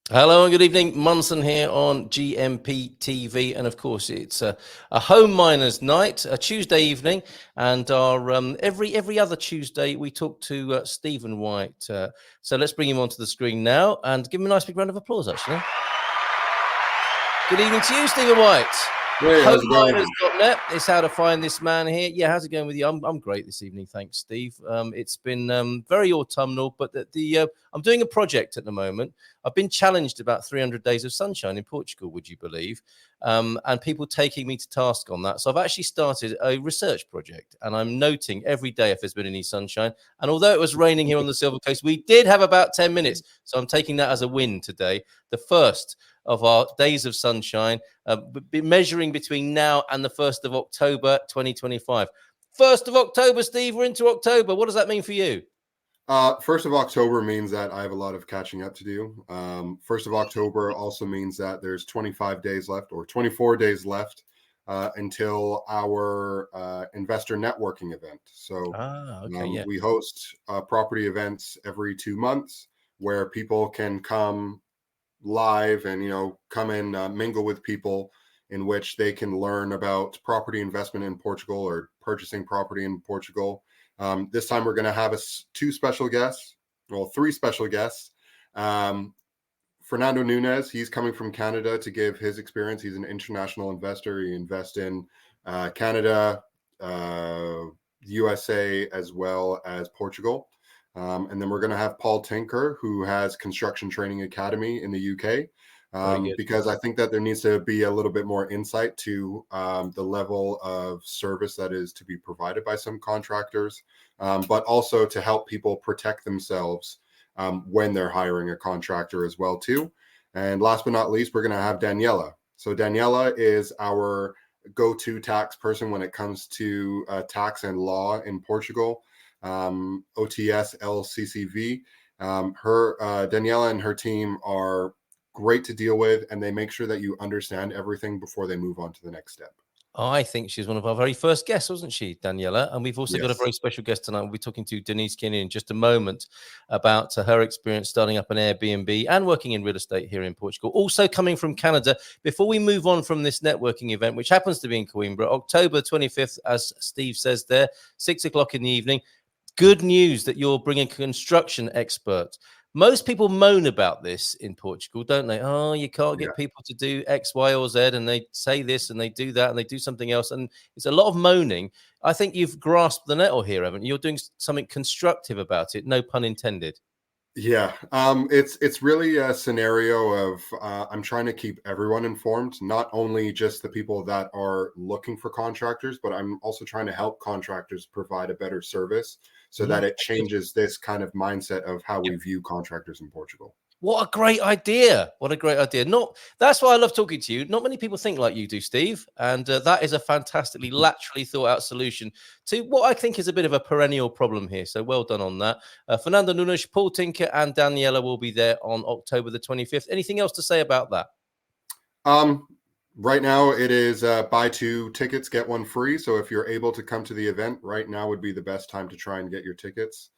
Hello and good evening. Munson here on GMP TV, and of course it's a Homeminers night, a Tuesday evening, and our every other Tuesday we talk to Steven Whyte. So let's bring him onto the screen now and give him a nice big round of applause. Actually, good evening to you, Steven Whyte. Hey, how's it going? Homeminers.net is how to find this man here. Yeah, how's it going with you? I'm great this evening, thanks, Steve. It's been very autumnal, but I'm doing a project at the moment. I've been challenged about 300 days of sunshine in Portugal, would you believe? And people taking me to task on that. So I've actually started a research project, and I'm noting every day if there's been any sunshine. And although it was raining here on the Silver Coast, we did have about 10 minutes. So I'm taking that as a win today. The first of our days of sunshine, measuring between now and the 1st of October 2025. 1st of October, Steve, we're into October. What does that mean for you? 1st of October means that I have a lot of catching up to do. 1st of October also means that there's 25 days left or 24 days left until our investor networking event. So we host property events every 2 months where people can come live and come and mingle with people, in which they can learn about property investment in Portugal or purchasing property in Portugal. This time we're going to have three special guests. Fernando Nunes, he's coming from Canada to give his experience. He's an international investor. He invests in Canada, USA, as well as Portugal. And then we're going to have Paul Tinker, who has Construction Training Academy in the UK, because I think that there needs to be a little bit more insight to the level of service that is to be provided by some contractors, but also to help people protect themselves when they're hiring a contractor as well too. And last but not least, we're going to have Daniela. So Daniela is our go-to tax person when it comes to tax and law in Portugal. OTS LCCV. Daniela and her team are great to deal with, and they make sure that you understand everything before they move on to the next step. I think she's one of our very first guests, wasn't she, Daniela? And we've also got a very special guest tonight. We'll be talking to Denise Kearney in just a moment about her experience starting up an Airbnb and working in real estate here in Portugal. Also coming from Canada. Before we move on from this networking event, which happens to be in Coimbra, October 25th, as Steve says there, 6 o'clock in the evening. Good news that you're bringing a construction expert. Most people moan about this in Portugal, don't they? Oh, you can't get people to do X, Y, or Z, and they say this and they do that and they do something else. And it's a lot of moaning. I think you've grasped the nettle here, haven't you? You're doing something constructive about it, no pun intended. Yeah, it's really a scenario of I'm trying to keep everyone informed, not only just the people that are looking for contractors, but I'm also trying to help contractors provide a better service so that it changes this kind of mindset of how we view contractors in Portugal. What a great idea. What a great idea. That's why I love talking to you. Not many people think like you do, Steve. And that is a fantastically laterally thought out solution to what I think is a bit of a perennial problem here. So well done on that. Fernando Nunes, Paul Tinker, and Daniela will be there on October the 25th. Anything else to say about that? Right now it is buy 2 tickets, get 1 free. So if you're able to come to the event, right now would be the best time to try and get your tickets.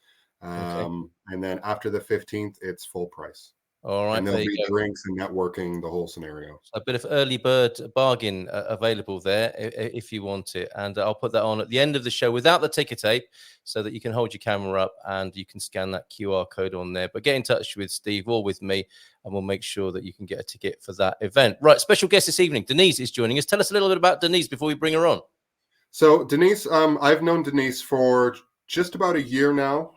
And then after the 15th, it's full price. All right, and there'll be drinks and networking, the whole scenario. A bit of early bird bargain available there if you want it. And I'll put that on at the end of the show without the ticker tape so that you can hold your camera up and you can scan that QR code on there. But get in touch with Steve or with me and we'll make sure that you can get a ticket for that event. Right, special guest this evening, Denise is joining us. Tell us a little bit about Denise before we bring her on. So Denise, I've known Denise for just about a year now.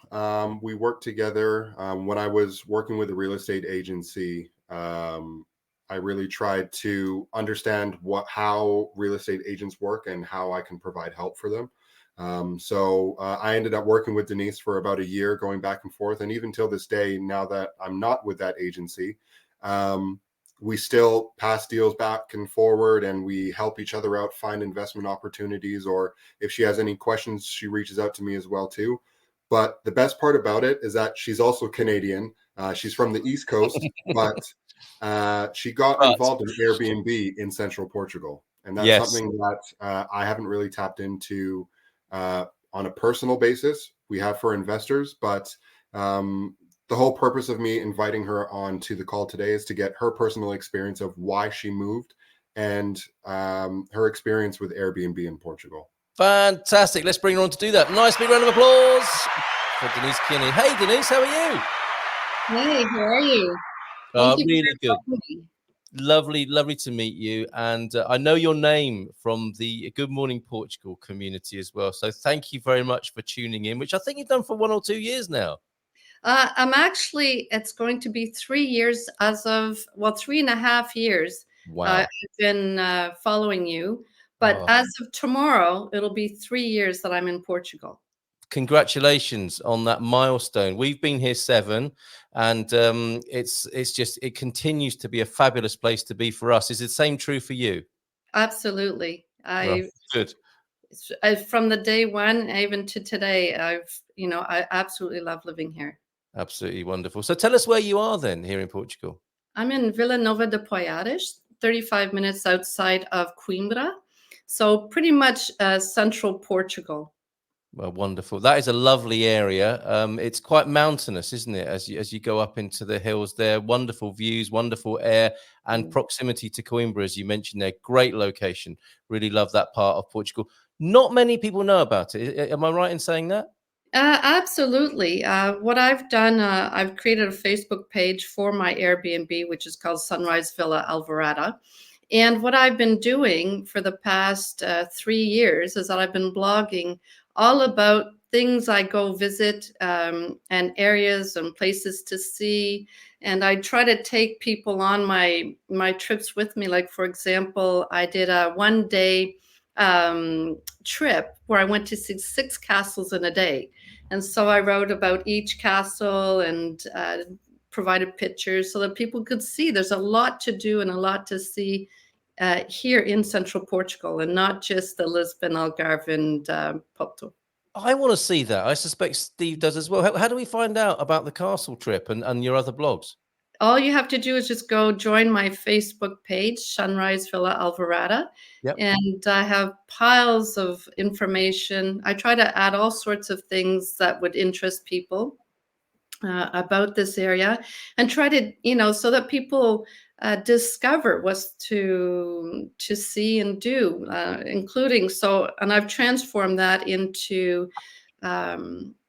We worked together when I was working with a real estate agency. I really tried to understand how real estate agents work and how I can provide help for them. So I ended up working with Denise for about a year, going back and forth. And even till this day, now that I'm not with that agency, we still pass deals back and forward, and we help each other out find investment opportunities. Or if she has any questions, she reaches out to me as well too. But the best part about it is that she's also Canadian. She's from the East Coast, but she got involved in Airbnb in central Portugal. And that's something that I haven't really tapped into on a personal basis. We have for investors, but the whole purpose of me inviting her on to the call today is to get her personal experience of why she moved and her experience with Airbnb in Portugal. Fantastic. Let's bring her on to do that. Nice big round of applause for Denise Kearney. Hey, Denise, how are you? Hey, how are you? Thank you really good. Lovely to meet you. And I know your name from the Good Morning Portugal community as well. So thank you very much for tuning in, which I think you've done for 1 or 2 years now. I'm actually, it's going to be 3 years as of, well, 3.5 years. Wow. I've been following you, but as of tomorrow, it'll be 3 years that I'm in Portugal. Congratulations on that milestone. We've been here 7, and it continues to be a fabulous place to be for us. Is it the same true for you? Absolutely. Good. From the day one even to today, I absolutely love living here. Absolutely wonderful. So tell us where you are then here in Portugal. I'm in Vila Nova de Poiares, 35 minutes outside of Coimbra. So pretty much central Portugal. Well, wonderful. That is a lovely area. It's quite mountainous, isn't it? As you go up into the hills there, wonderful views, wonderful air, and proximity to Coimbra, as you mentioned there. Great location. Really love that part of Portugal. Not many people know about it. Am I right in saying that? Absolutely. What I've done, I've created a Facebook page for my Airbnb, which is called Sunrise Villa Alvorada. And what I've been doing for the past 3 years is that I've been blogging all about things I go visit and areas and places to see. And I try to take people on my trips with me. Like, for example, I did a 1-day trip where I went to see 6 castles in a day. And so I wrote about each castle and provided pictures so that people could see there's a lot to do and a lot to see here in central Portugal, and not just the Lisbon, Algarve, and Porto. I want to see that. I suspect Steve does as well. How do we find out about the castle trip and your other blogs? All you have to do is just go join my Facebook page, Sunrise Villa Alvorada. Yep. And I have piles of information. I try to add all sorts of things that would interest people about this area, and try to, so that people discover what's to see and do, including and I've transformed that into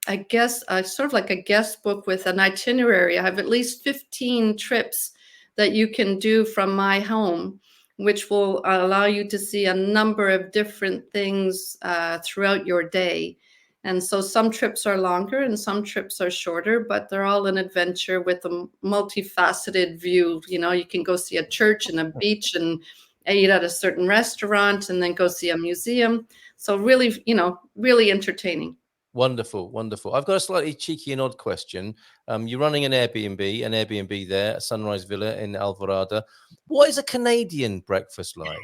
I guess sort of like a guest book with an itinerary. I have at least 15 trips that you can do from my home, which will allow you to see a number of different things throughout your day. And so some trips are longer and some trips are shorter, but they're all an adventure with a multifaceted view. You can go see a church and a beach and eat at a certain restaurant and then go see a museum. So really, really entertaining. Wonderful. I've got a slightly cheeky and odd question. You're running an Airbnb there, a Sunrise Villa in Alvorada. What is a Canadian breakfast like?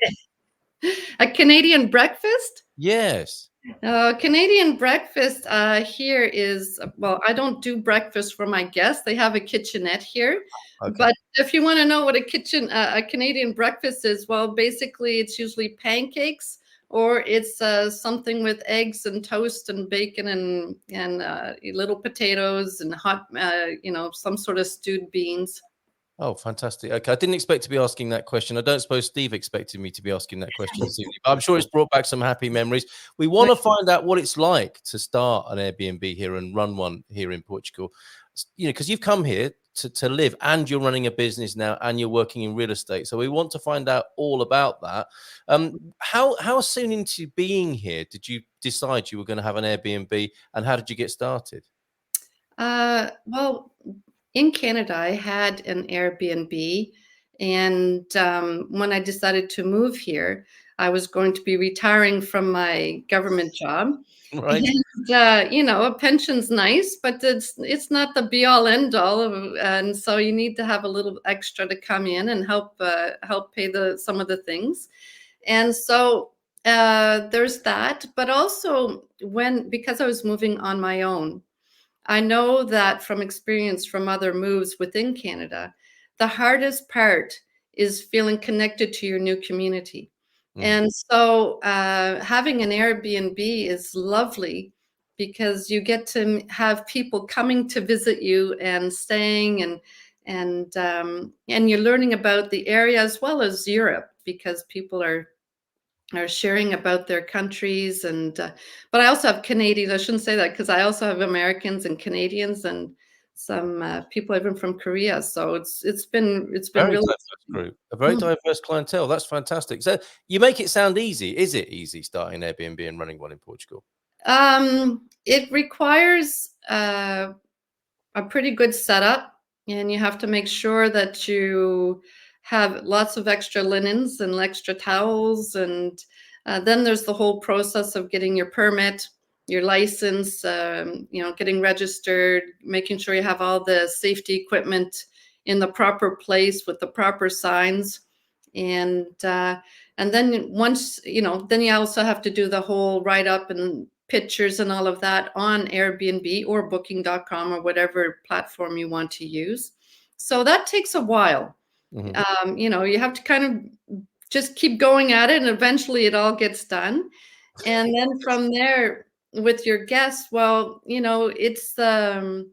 A Canadian breakfast? Yes. Canadian breakfast here is, well, I don't do breakfast for my guests. They have a kitchenette here. Okay. But if you want to know what a Canadian breakfast is, well, basically it's usually pancakes, or it's something with eggs and toast and bacon and little potatoes and hot, some sort of stewed beans. Oh, fantastic. Okay, I didn't expect to be asking that question. I don't suppose Steve expected me to be asking that question. But I'm sure it's brought back some happy memories. We want to find out what it's like to start an Airbnb here and run one here in Portugal. Because you've come here to live, and you're running a business now, and you're working in real estate. So we want to find out all about that. How soon into being here did you decide you were going to have an Airbnb, and how did you get started? Well, in Canada, I had an Airbnb, and when I decided to move here, I was going to be retiring from my government job. Right. And, a pension's nice, but it's not the be all end all. And so you need to have a little extra to come in and help pay some of the things. And so there's that. But also because I was moving on my own, I know that from experience from other moves within Canada, the hardest part is feeling connected to your new community. And so having an Airbnb is lovely because you get to have people coming to visit you and staying, and you're learning about the area as well as Europe, because people are sharing about their countries. And but I also have Canadians. I shouldn't say that, because I also have Americans and Canadians and some people even from Korea. So it's been Very really diverse group, a very diverse clientele. That's fantastic. So you make it sound easy. Is it easy starting Airbnb and running one in Portugal? It requires a pretty good setup, and you have to make sure that you have lots of extra linens and extra towels, and then there's the whole process of getting your permit, your license, getting registered, making sure you have all the safety equipment in the proper place with the proper signs, and then once then you also have to do the whole write up and pictures and all of that on Airbnb or booking.com or whatever platform you want to use. So that takes a while. You have to kind of just keep going at it, and eventually it all gets done. And then from there, with your guests, well, it's a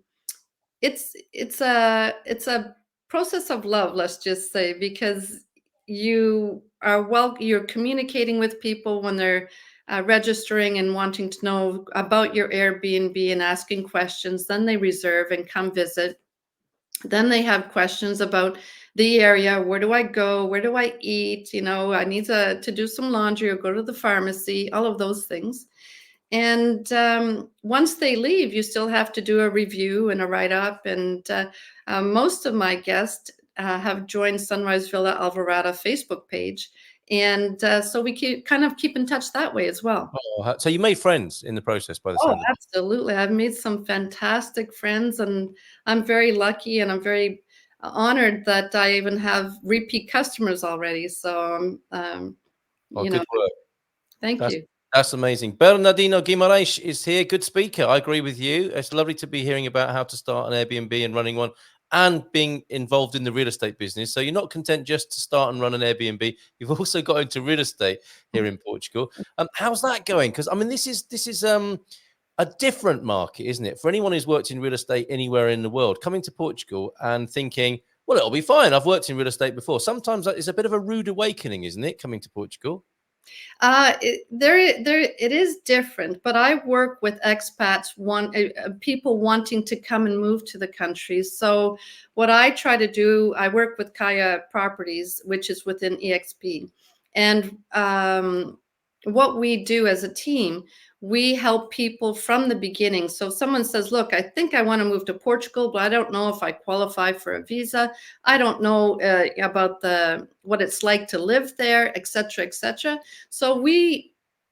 process of love, let's just say, because you're communicating with people when they're registering and wanting to know about your Airbnb and asking questions. Then they reserve and come visit. Then they have questions about the area. Where do I go? Where do I eat? I need to do some laundry or go to the pharmacy, all of those things. And once they leave, you still have to do a review and a write-up. And most of my guests have joined Sunrise Villa Alvarado Facebook page. And so we kind of keep in touch that way as well. Oh, so you made friends in the process by the sound of it. Absolutely. I've made some fantastic friends, and I'm very lucky, and I'm very honored that I even have repeat customers already. So, good work. Thank you. That's amazing. Bernardino Guimarães is here. Good speaker. I agree with you. It's lovely to be hearing about how to start an Airbnb and running one, and being involved in the real estate business. So you're not content just to start and run an Airbnb. You've also got into real estate here in Portugal. How's that going? Because this is a different market, isn't it? For anyone who's worked in real estate anywhere in the world, coming to Portugal and thinking, well, it'll be fine. I've worked in real estate before. Sometimes it's a bit of a rude awakening, isn't it? Coming to Portugal. It is different, but I work with expats, people wanting to come and move to the country. So what I try to do, I work with Kaya Properties, which is within EXP. And what we do as a team, we help people from the beginning. So if someone says, look, I think I want to move to Portugal, but I don't know if I qualify for a visa. I don't know about what it's like to live there, et cetera, et cetera. So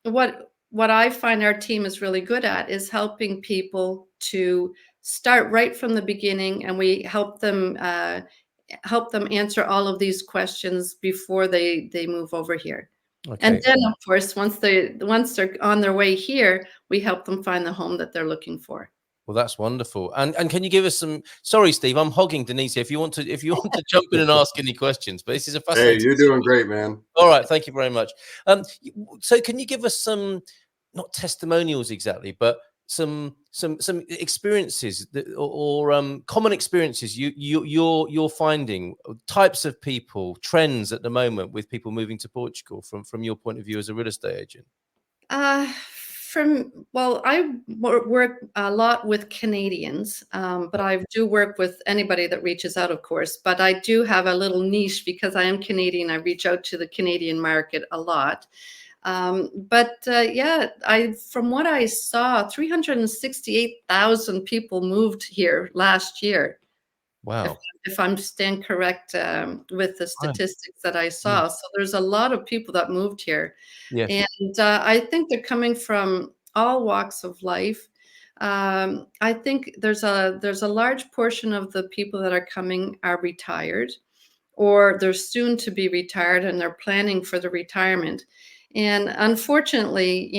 what I find our team is really good at is helping people to start right from the beginning, and we help them answer all of these questions before they move over here. Okay. And then, of course, once they're on their way here, we help them find the home that they're looking for. Well, that's wonderful. And can you give us some? Sorry, Steve, I'm hogging Denise. If you want to jump in and ask any questions, but this is a fascinating. Hey, you're doing great, man. All right, thank you very much. So can you give us some, not testimonials exactly, but some experiences or common experiences you're finding, types of people, trends at the moment with people moving to Portugal from your point of view as a real estate agent? I work a lot with Canadians, but I do work with anybody that reaches out, of course. But I do have a little niche because I am Canadian. I reach out to the Canadian market a lot. From what I saw, 368,000 people moved here last year. Wow. If I'm staying correct with the statistics that I saw. So there's a lot of people that moved here. Yes. And I think they're coming from all walks of life. I think there's a large portion of the people that are coming are retired, or they're soon to be retired, and they're planning for the retirement. And unfortunately,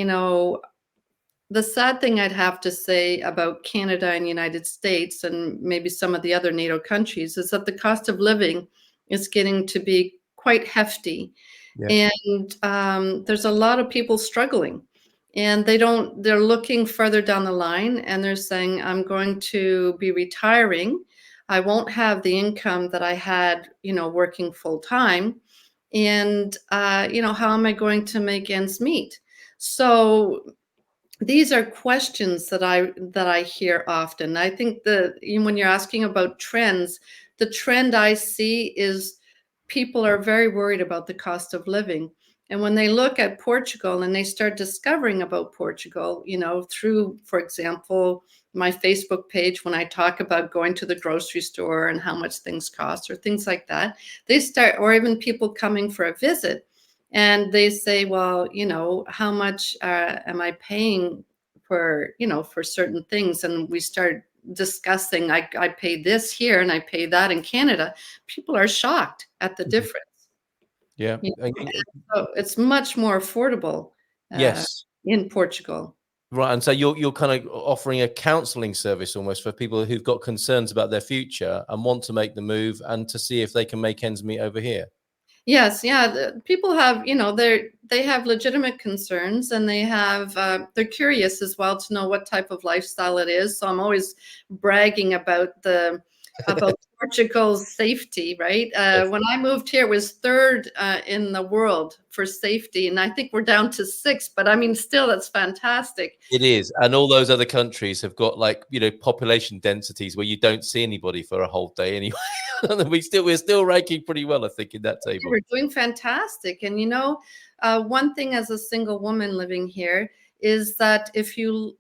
the sad thing I'd have to say about Canada and United States, and maybe some of the other NATO countries, is that the cost of living is getting to be quite hefty. Yeah. And there's a lot of people struggling. and they're looking further down the line, and they're saying, I'm going to be retiring. I won't have the income that I had, working full time. And, how am I going to make ends meet? So these are questions that I hear often. I think when you're asking about trends, the trend I see is people are very worried about the cost of living. And when they look at Portugal and they start discovering about Portugal, through, for example, my Facebook page, when I talk about going to the grocery store and how much things cost or things like that, or even people coming for a visit, and they say, well, how much am I paying for certain things? And we start discussing, I pay this here and I pay that in Canada. People are shocked at the difference. Yeah. So it's much more affordable Yes. in Portugal. Right. And so you're kind of offering a counseling service almost for people who've got concerns about their future and want to make the move and to see if they can make ends meet over here. Yes, yeah. People have, they have legitimate concerns, and they're curious as well to know what type of lifestyle it is. So I'm always bragging about Portugal's safety, right? Yes. When I moved here, it was third in the world for safety, and I think we're down to 6. But I mean, still, that's fantastic. It is, and all those other countries have got population densities where you don't see anybody for a whole day anyway. we're still ranking pretty well, I think, in that table. We're doing fantastic, and one thing as a single woman living here is that if you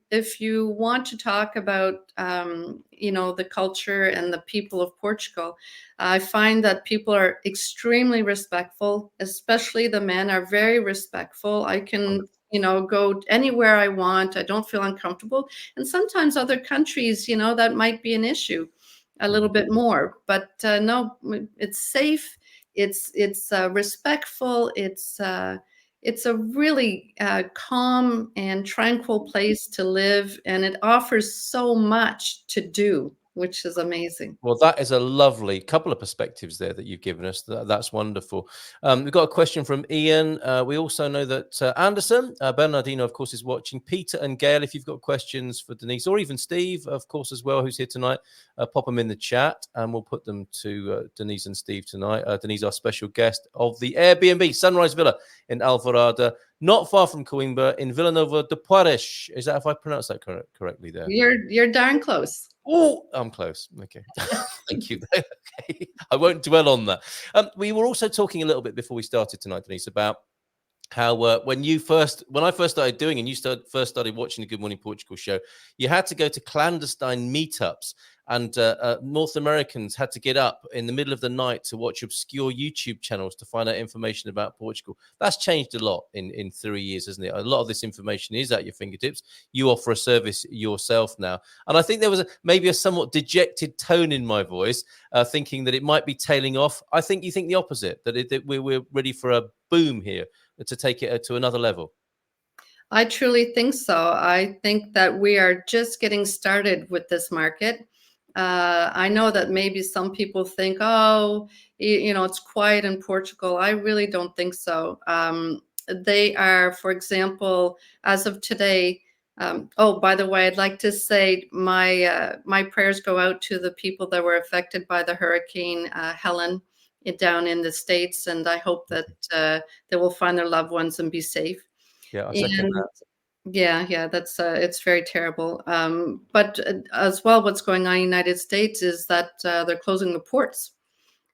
want to talk about the culture and the people of Portugal, I find that people are extremely respectful, especially the men are very respectful. I can go anywhere I want. I don't feel uncomfortable. And sometimes other countries, that might be an issue a little bit more, but no, it's safe. It's respectful. It's a really calm and tranquil place to live, and it offers so much to do, which is amazing. Well, that is a lovely couple of perspectives there that you've given us. That's wonderful. We've got a question from Ian. We also know that Anderson, Bernardino, of course, is watching. Peter and Gail, if you've got questions for Denise, or even Steve, of course, as well, who's here tonight, pop them in the chat, and we'll put them to Denise and Steve tonight. Denise, our special guest of the Airbnb Sunrise Villa in Alvorada, not far from Coimbra, in Villanova de Poiras. Is that, if I pronounced that correctly there? You're darn close. Oh, I'm close. Okay. Thank you. Okay. I won't dwell on that. We were also talking a little bit before we started tonight, Denise, about how when I first started doing, and you first started watching the Good Morning Portugal show, you had to go to clandestine meetups, and North Americans had to get up in the middle of the night to watch obscure YouTube channels to find out information about Portugal. That's changed a lot in 3 years, hasn't it? A lot of this information is at your fingertips. You offer a service yourself now. And I think there was maybe a somewhat dejected tone in my voice, thinking that it might be tailing off. I think you think the opposite, that we're ready for a boom here to take it to another level. I truly think so. I think that we are just getting started with this market. I know that maybe some people think, it's quiet in Portugal. I really don't think so. They are, for example, as of today. By the way, I'd like to say my prayers go out to the people that were affected by the Hurricane Helen down in the States, and I hope that they will find their loved ones and be safe. Yeah, I second that. Yeah, that's it's very terrible. But as well, what's going on in the United States is that they're closing the ports.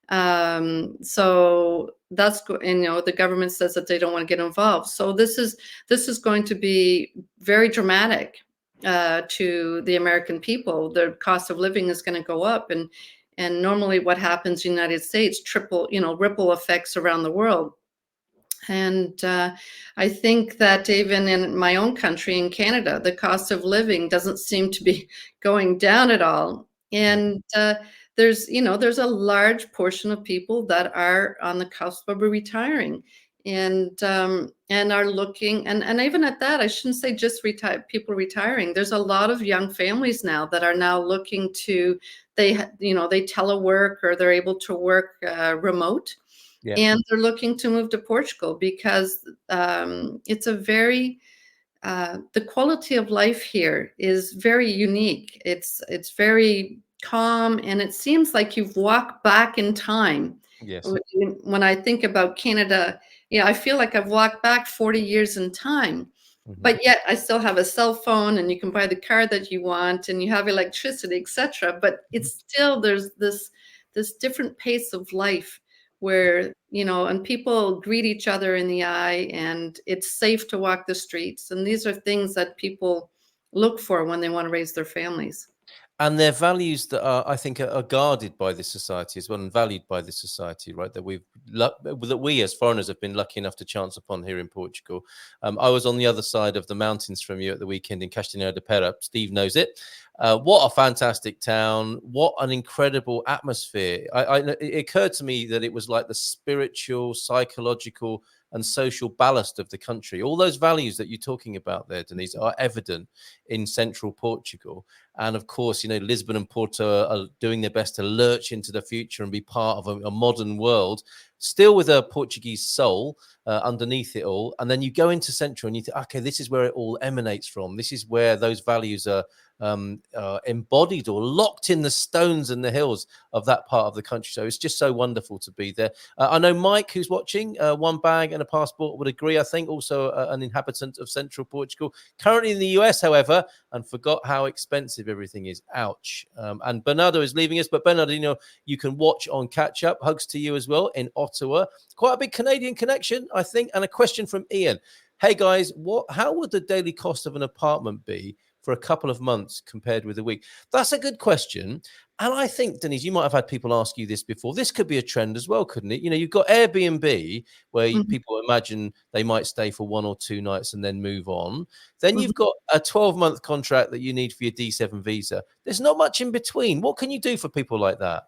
So that's the government says that they don't want to get involved. So this is going to be very dramatic to the American people. The cost of living is going to go up, and normally what happens in the United States ripple effects around the world. And I think that even in my own country, in Canada, the cost of living doesn't seem to be going down at all. And there's a large portion of people that are on the cusp of retiring, and are looking. And even at that, I shouldn't say just people retiring. There's a lot of young families now that are now looking to they telework, or they're able to work remote. Yeah. And they're looking to move to Portugal because it's a very the quality of life here is very unique. It's very calm, and it seems like you've walked back in time. Yes. When I think about Canada, I feel like I've walked back 40 years in time. But yet I still have a cell phone, and you can buy the car that you want, and you have electricity, etc. But it's still, there's this different pace of life where, and people greet each other in the eye, and it's safe to walk the streets. And these are things that people look for when they want to raise their families. And they're values that I think are guarded by this society as well, and valued by this society, right? That we as foreigners have been lucky enough to chance upon here in Portugal. I was on the other side of the mountains from you at the weekend in Castanheira de Pera. Steve knows it. What a fantastic town! What an incredible atmosphere! It occurred to me that it was like the spiritual, psychological, and social ballast of the country. All those values that you're talking about there, Denise, are evident in central Portugal. And of course, Lisbon and Porto are doing their best to lurch into the future and be part of a modern world, still with a Portuguese soul underneath it all. And then you go into central and you think, okay, this is where it all emanates from. This is where those values are embodied or locked in the stones and the hills of that part of the country. So it's just so wonderful to be there. I know Mike, who's watching, one bag and a passport would agree, I think, also an inhabitant of central Portugal, currently in the US, however, and forgot how expensive everything is. Ouch. And Bernardo is leaving us, but Bernardo, you can watch on Catch Up. Hugs to you as well in Ottawa. Quite a big Canadian connection, I think. And a question from Ian. Hey guys, how would the daily cost of an apartment be for a couple of months compared with a week? That's a good question. And I think, Denise, you might have had people ask you this before. This could be a trend as well, couldn't it? You've got Airbnb where people imagine they might stay for 1 or 2 nights and then move on. Then you've got a 12-month contract that you need for your D7 visa. There's not much in between. What can you do for people like that?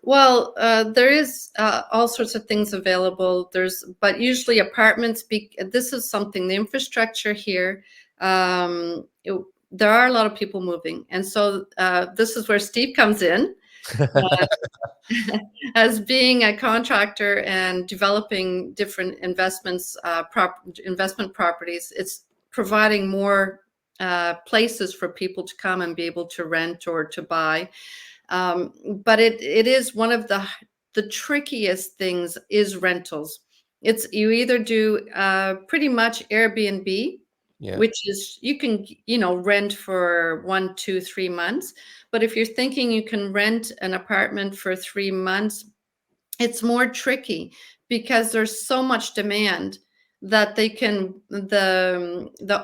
Well, there is all sorts of things available. But usually apartments, this is something, the infrastructure here, there are a lot of people moving. And so this is where Steve comes in as being a contractor and developing different investment properties. It's providing more places for people to come and be able to rent or to buy. But it is one of the trickiest things is rentals. You either do pretty much Airbnb, which is you can rent for 1, 2, 3 months. But if you're thinking you can rent an apartment for 3 months, it's more tricky because there's so much demand that the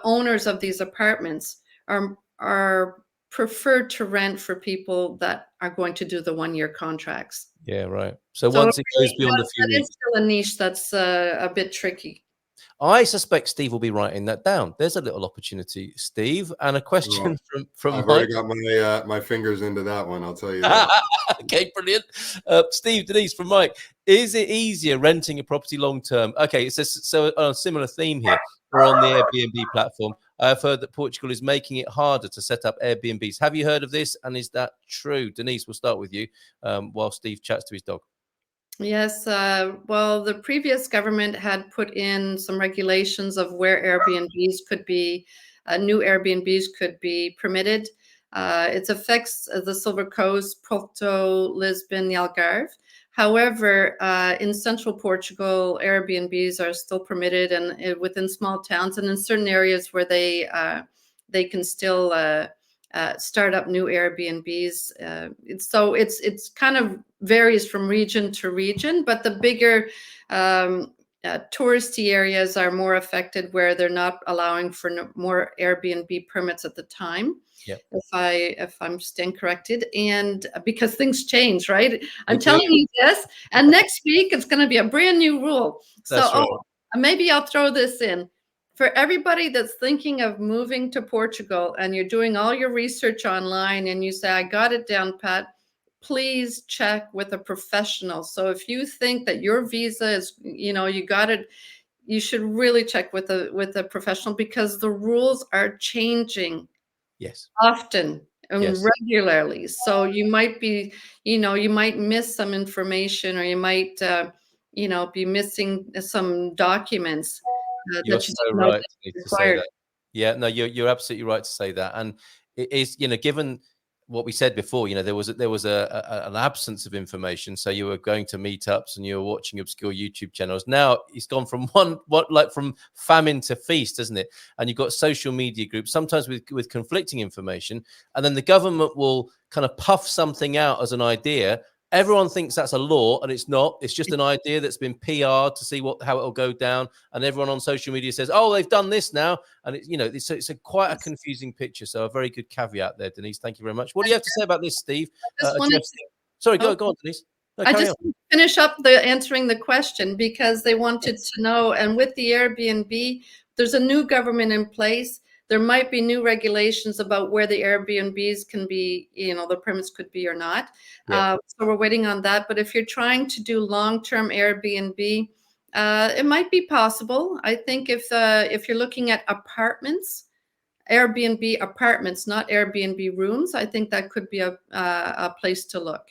owners of these apartments are preferred to rent for people that are going to do the 1-year contracts. Yeah, right. So once it goes beyond a few weeks, it's still a niche that's a bit tricky. I suspect Steve will be writing that down. There's a little opportunity, Steve. And a question from I've Mike. already got my fingers into that one, I'll tell you that. Okay, brilliant. Steve, Denise, from Mike. Is it easier renting a property long term? Okay, so on a similar theme here, or on the Airbnb platform. I've heard that Portugal is making it harder to set up Airbnbs. Have you heard of this? And is that true? Denise, we'll start with you while Steve chats to his dog. Yes. Well, the previous government had put in some regulations of where Airbnbs could be, new Airbnbs could be permitted. It affects the Silver Coast, Porto, Lisbon, the Algarve. However, in central Portugal, Airbnbs are still permitted, and within small towns, and in certain areas where they can still start up new Airbnbs. So it's kind of varies from region to region, but the bigger touristy areas are more affected, where they're not allowing for more Airbnb permits at the time. Yep. If I'm staying corrected, and because things change, right? I'm telling you this, and next week it's going to be a brand new rule. That's right. Maybe I'll throw this in. For everybody that's thinking of moving to Portugal and you're doing all your research online and you say, I got it down, Pat, please check with a professional. So if you think that your visa is, you got it, you should really check with a professional, because the rules are changing. Yes. Often and regularly. So you might be, you might miss some information, or you might, be missing some documents. You're that you so didn't know right that to say required. that. Yeah, no, you're absolutely right to say that. And it is, given what we said before, an absence of information. So you were going to meetups and you were watching obscure YouTube channels. Now it's gone from from famine to feast, isn't it? And you've got social media groups, sometimes with conflicting information, and then the government will kind of puff something out as an idea. Everyone thinks that's a law, and it's not. It's just an idea that's been PR'd to see how it'll go down. And everyone on social media says, "Oh, they've done this now," and it's quite a confusing picture. So a very good caveat there, Denise. Thank you very much. What do you have to say about this, Steve? Sorry, go on, Denise. No, I just finish up answering the question because they wanted to know. And with the Airbnb, there's a new government in place. There might be new regulations about where the Airbnbs can be, the premise could be or not. Yeah. So we're waiting on that. But if you're trying to do long-term Airbnb, it might be possible. I think if you're looking at apartments, Airbnb apartments, not Airbnb rooms, I think that could be a place to look.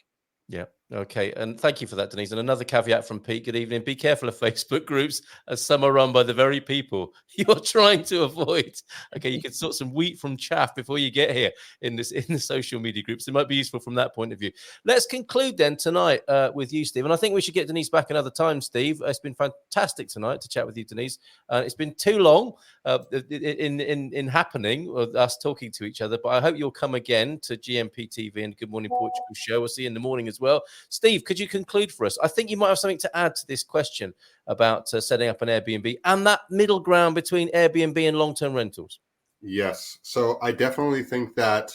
Yeah. Okay. And thank you for that, Denise. And another caveat from Pete. Good evening. Be careful of Facebook groups, as some are run by the very people you're trying to avoid. Okay. You can sort some wheat from chaff before you get here in the social media groups. It might be useful from that point of view. Let's conclude then tonight with you, Steve. And I think we should get Denise back another time, Steve. It's been fantastic tonight to chat with you, Denise. It's been too long in happening with us talking to each other, but I hope you'll come again to GMP TV and Good Morning Portugal show. We'll see you in the morning as well. Steve, could you conclude for us? I think you might have something to add to this question about setting up an Airbnb and that middle ground between Airbnb and long-term rentals. Yes. So I definitely think that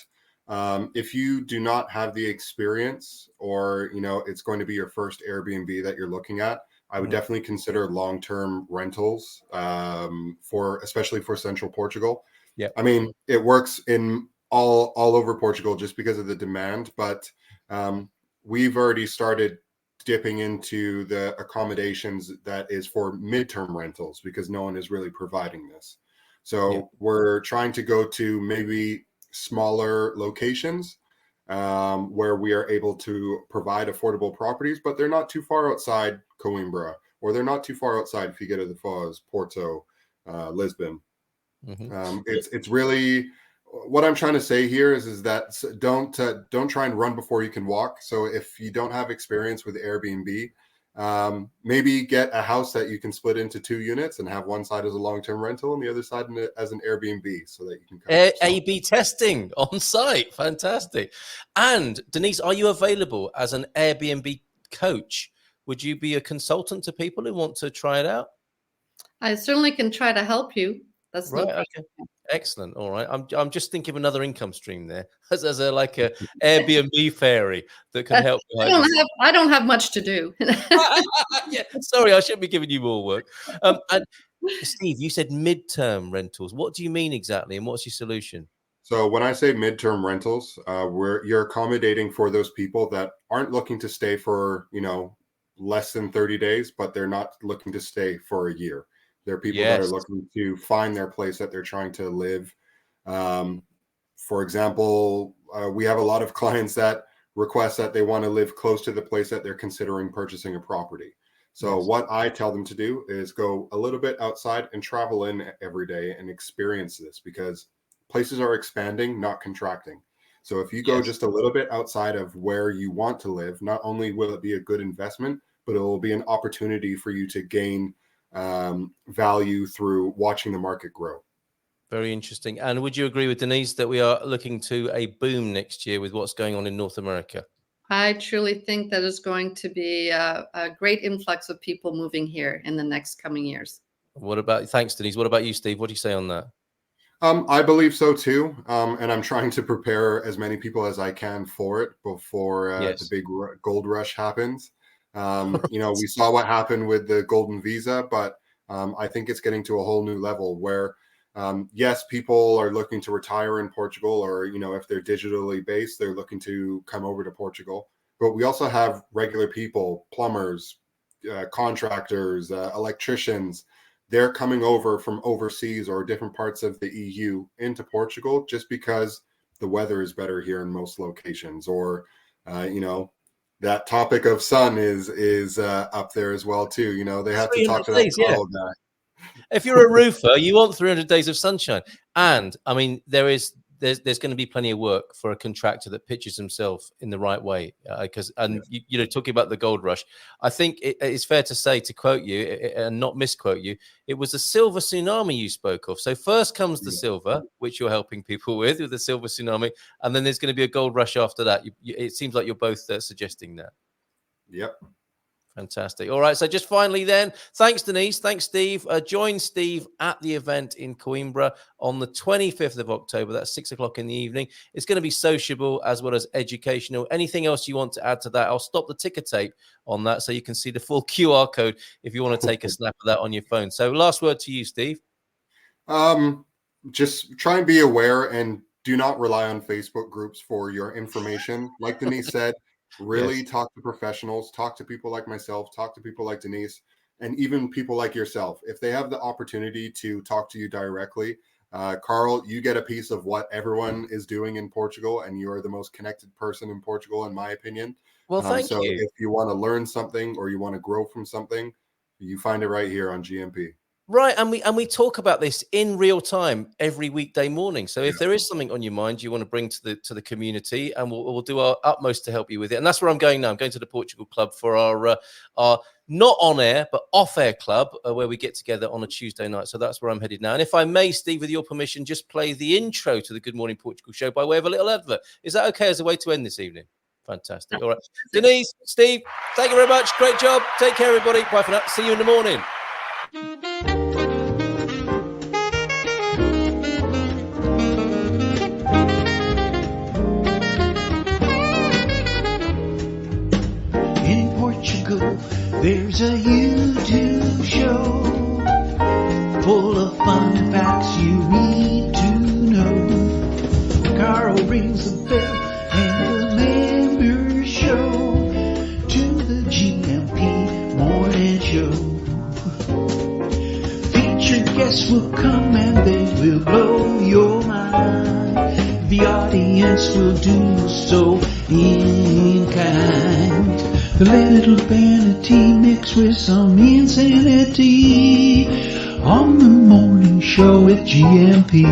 if you do not have the experience, or, it's going to be your first Airbnb that you're looking at, I would definitely consider long-term rentals especially for central Portugal. Yeah. I mean, it works in all over Portugal just because of the demand, but we've already started dipping into the accommodations that is for midterm rentals because no one is really providing this. So we're trying to go to maybe smaller locations where we are able to provide affordable properties, but they're not too far outside Coimbra, or they're not too far outside if you get to the Foz, Porto, Lisbon. It's really, what I'm trying to say here is that don't try and run before you can walk. So if you don't have experience with Airbnb, maybe get a house that you can split into 2 units and have one side as a long-term rental and the other side as an Airbnb, so that you can A/B testing on site. Fantastic. And Denise, are you available as an Airbnb coach? Would you be a consultant to people who want to try it out? I certainly can try to help you. That's right. No problem. Okay. Excellent. All right. I'm just thinking of another income stream there as a Airbnb fairy that can help. I don't have much to do. Yeah. Sorry, I shouldn't be giving you more work. And Steve, you said midterm rentals. What do you mean exactly, and what's your solution? So when I say midterm rentals, you're accommodating for those people that aren't looking to stay for less than 30 days, but they're not looking to stay for a year. There are people that are looking to find their place that they're trying to live. For example, we have a lot of clients that request that they want to live close to the place that they're considering purchasing a property. So what I tell them to do is go a little bit outside and travel in every day and experience this, because places are expanding, not contracting. So if you go just a little bit outside of where you want to live, not only will it be a good investment, but it will be an opportunity for you to gain value through watching the market grow. Very interesting. And would you agree with Denise that we are looking to a boom next year with what's going on in North America? I truly think that is going to be a great influx of people moving here in the next coming years. Thanks, Denise. What about you, Steve? What do you say on that? I believe so too. And I'm trying to prepare as many people as I can for it before the big gold rush happens. We saw what happened with the golden visa, but I think it's getting to a whole new level where, yes, people are looking to retire in Portugal, or, if they're digitally based, they're looking to come over to Portugal. But we also have regular people, plumbers, contractors, electricians. They're coming over from overseas or different parts of the EU into Portugal just because the weather is better here in most locations, or, that topic of sun is up there as well too. They have to talk to that tall guy. If you're a roofer, you want 300 days of sunshine. And I mean, there's going to be plenty of work for a contractor that pitches himself in the right way. Talking about the gold rush, I think it's fair to say, to quote you and not misquote you, it was the silver tsunami you spoke of. So first comes the silver, which you're helping people with the silver tsunami, and then there's going to be a gold rush after that. It seems like you're both suggesting that. Yep. Fantastic. All right. So just finally then, thanks, Denise. Thanks, Steve. Join Steve at the event in Coimbra on the 25th of October. That's 6:00 in the evening. It's going to be sociable as well as educational. Anything else you want to add to that? I'll stop the ticker tape on that so you can see the full QR code if you want to take a snap of that on your phone. So last word to you, Steve. Just try and be aware and do not rely on Facebook groups for your information. Like Denise said, really talk to professionals, talk to people like myself, talk to people like Denise, and even people like yourself. If they have the opportunity to talk to you directly, Carl, you get a piece of what everyone is doing in Portugal, and you're the most connected person in Portugal, in my opinion. Well, thank you. So if you want to learn something or you want to grow from something, you find it right here on GMP. Right, and we talk about this in real time every weekday morning. So if there is something on your mind you want to bring to the community, and we'll do our utmost to help you with it. And that's where I'm going now. I'm going to the Portugal Club for our not on air but off air club where we get together on a Tuesday night. So that's where I'm headed now. And if I may, Steve, with your permission, just play the intro to the Good Morning Portugal show by way of a little advert. Is that okay as a way to end this evening? Fantastic. All right, Denise, Steve, thank you very much. Great job. Take care, everybody. Bye for now. See you in the morning. In Portugal, there's a YouTube show full of fun facts you need to know. Carl rings the bell and the members show to the GMP morning show. Featured guests will come and they will blow your mind. The audience will do so in kind. The little vanity mixed with some insanity on the morning show with GMP.